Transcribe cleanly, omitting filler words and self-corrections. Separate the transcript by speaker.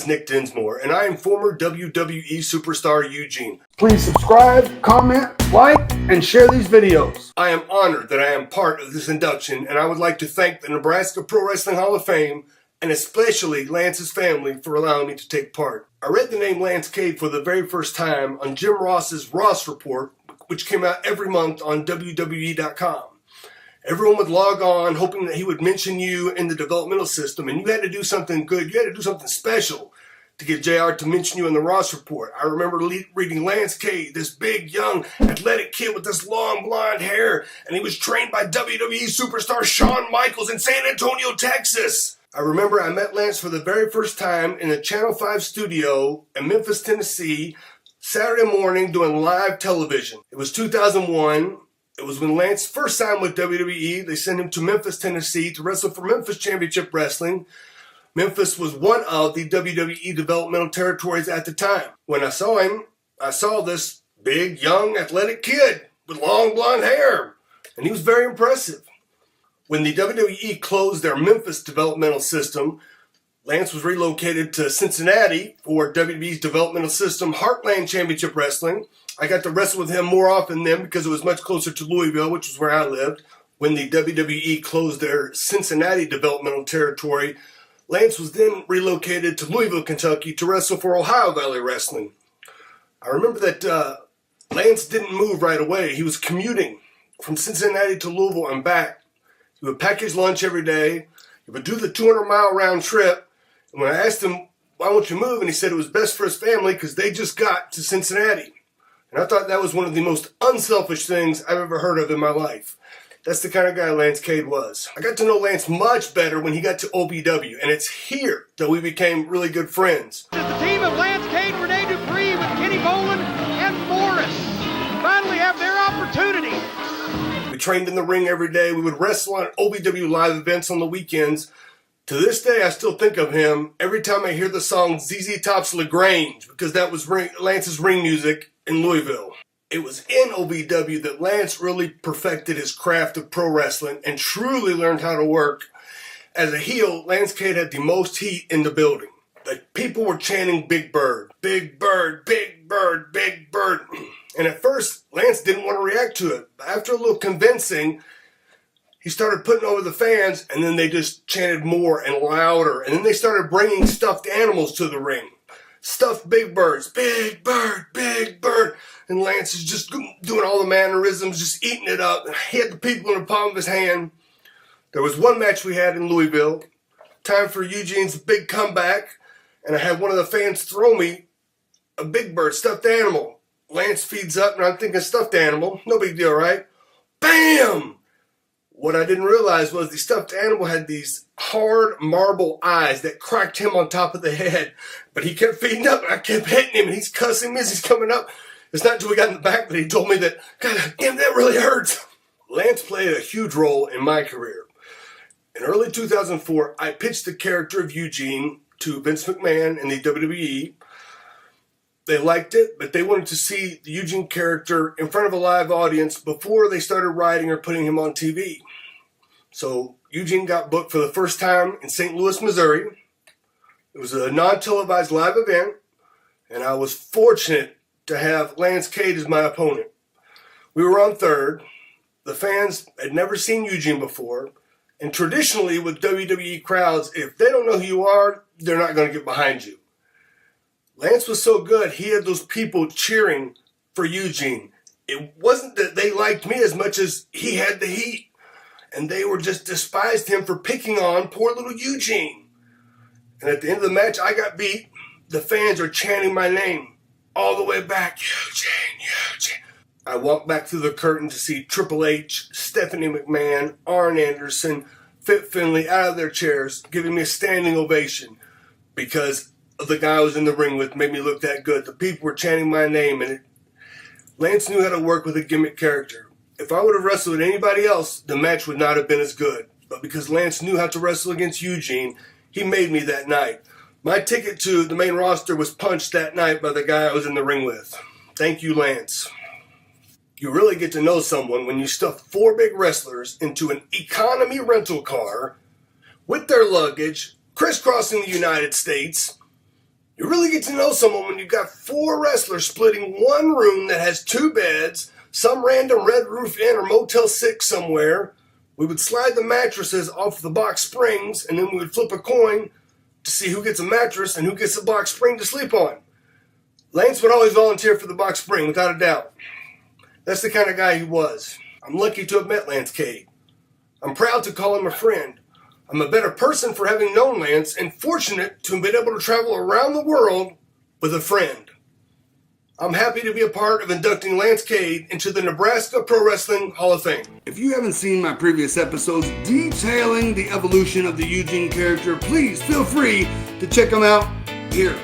Speaker 1: Nick Dinsmore, and I am former WWE Superstar Eugene.
Speaker 2: Please subscribe, comment, like, and share these videos.
Speaker 1: I am honored that I am part of this induction, and I would like to thank the Nebraska Pro Wrestling Hall of Fame, and especially Lance's family for allowing me to take part. I read the name Lance Cade for the very first time on Jim Ross's Ross Report, which came out every month on WWE.com. Everyone would log on hoping that he would mention you in the developmental system, and you had to do something good. You had to do something special to get JR to mention you in the Ross Report. I remember reading Lance Cade, this big, young, athletic kid with this long blonde hair, and he was trained by WWE Superstar Shawn Michaels in San Antonio, Texas. I remember I met Lance for the very first time in the Channel 5 studio in Memphis, Tennessee, Saturday morning doing live television. It was 2001. It was when Lance first signed with WWE. They sent him to Memphis, Tennessee to wrestle for Memphis Championship Wrestling. Memphis was one of the WWE developmental territories at the time. When I saw him, I saw this big, young, athletic kid with long blonde hair, and he was very impressive. When the WWE closed their Memphis developmental system, Lance was relocated to Cincinnati for WWE's developmental system Heartland Championship Wrestling. I got to wrestle with him more often then because it was much closer to Louisville, which was where I lived. When the WWE closed their Cincinnati developmental territory, Lance was then relocated to Louisville, Kentucky to wrestle for Ohio Valley Wrestling. I remember that Lance didn't move right away. He was commuting from Cincinnati to Louisville and back. He would pack his lunch every day. He would do the 200-mile round trip. And when I asked him, why won't you move? And he said it was best for his family because they just got to Cincinnati. And I thought that was one of the most unselfish things I've ever heard of in my life. That's the kind of guy Lance Cade was. I got to know Lance much better when he got to OVW, and it's here that we became really good friends.
Speaker 3: The team of Lance Cade, Rene Dupree with Kenny Boland and Morris finally have their opportunity.
Speaker 1: We trained in the ring every day. We would wrestle on OVW live events on the weekends. To this day, I still think of him every time I hear the song ZZ Top's LaGrange, because that was Lance's ring music in Louisville. It was in OVW that Lance really perfected his craft of pro wrestling and truly learned how to work. As a heel, Lance Cade had the most heat in the building. The people were chanting Big Bird, Big Bird, Big Bird, Big Bird. And at first, Lance didn't want to react to it. But after a little convincing, he started putting over the fans, and then they just chanted more and louder. And then they started bringing stuffed animals to the ring. Stuffed Big Birds, Big Bird, Big Bird. And Lance is just doing all the mannerisms, just eating it up. And he had the people in the palm of his hand. There was one match we had in Louisville. Time for Eugene's big comeback. And I had one of the fans throw me a Big Bird stuffed animal. Lance feeds up, and I'm thinking stuffed animal. No big deal, right? Bam! What I didn't realize was the stuffed animal had these hard marble eyes that cracked him on top of the head. But he kept feeding up, and I kept hitting him, and he's cussing me as he's coming up. It's not until we got in the back that he told me that, God damn, that really hurts. Lance played a huge role in my career. In early 2004, I pitched the character of Eugene to Vince McMahon and the WWE. They liked it, but they wanted to see the Eugene character in front of a live audience before they started writing or putting him on TV. So Eugene got booked for the first time in St. Louis, Missouri. It was a non-televised live event, and I was fortunate to have Lance Cade as my opponent. We were on third. The fans had never seen Eugene before, and traditionally with WWE crowds, if they don't know who you are, they're not going to get behind you. Lance was so good, he had those people cheering for Eugene. It wasn't that they liked me as much as he had the heat. And they were just despised him for picking on poor little Eugene. And at the end of the match, I got beat. The fans are chanting my name all the way back. Eugene, Eugene. I walked back through the curtain to see Triple H, Stephanie McMahon, Arn Anderson, Fit Finlay out of their chairs, giving me a standing ovation because the guy I was in the ring with made me look that good. The people were chanting my name, and Lance knew how to work with a gimmick character. If I would have wrestled with anybody else, the match would not have been as good. But because Lance knew how to wrestle against Eugene, he made me that night. My ticket to the main roster was punched that night by the guy I was in the ring with. Thank you, Lance. You really get to know someone when you stuff 4 big wrestlers into an economy rental car with their luggage, crisscrossing the United States, You really get to know someone when you've got 4 wrestlers splitting one room that has 2 beds, some random Red Roof Inn or Motel 6 somewhere. We would slide the mattresses off the box springs, and then we would flip a coin to see who gets a mattress and who gets a box spring to sleep on. Lance would always volunteer for the box spring, without a doubt. That's the kind of guy he was. I'm lucky to have met Lance Cade. I'm proud to call him a friend. I'm a better person for having known Lance, and fortunate to have been able to travel around the world with a friend. I'm happy to be a part of inducting Lance Cade into the Nebraska Pro Wrestling Hall of Fame.
Speaker 2: If you haven't seen my previous episodes detailing the evolution of the Eugene character, please feel free to check them out here.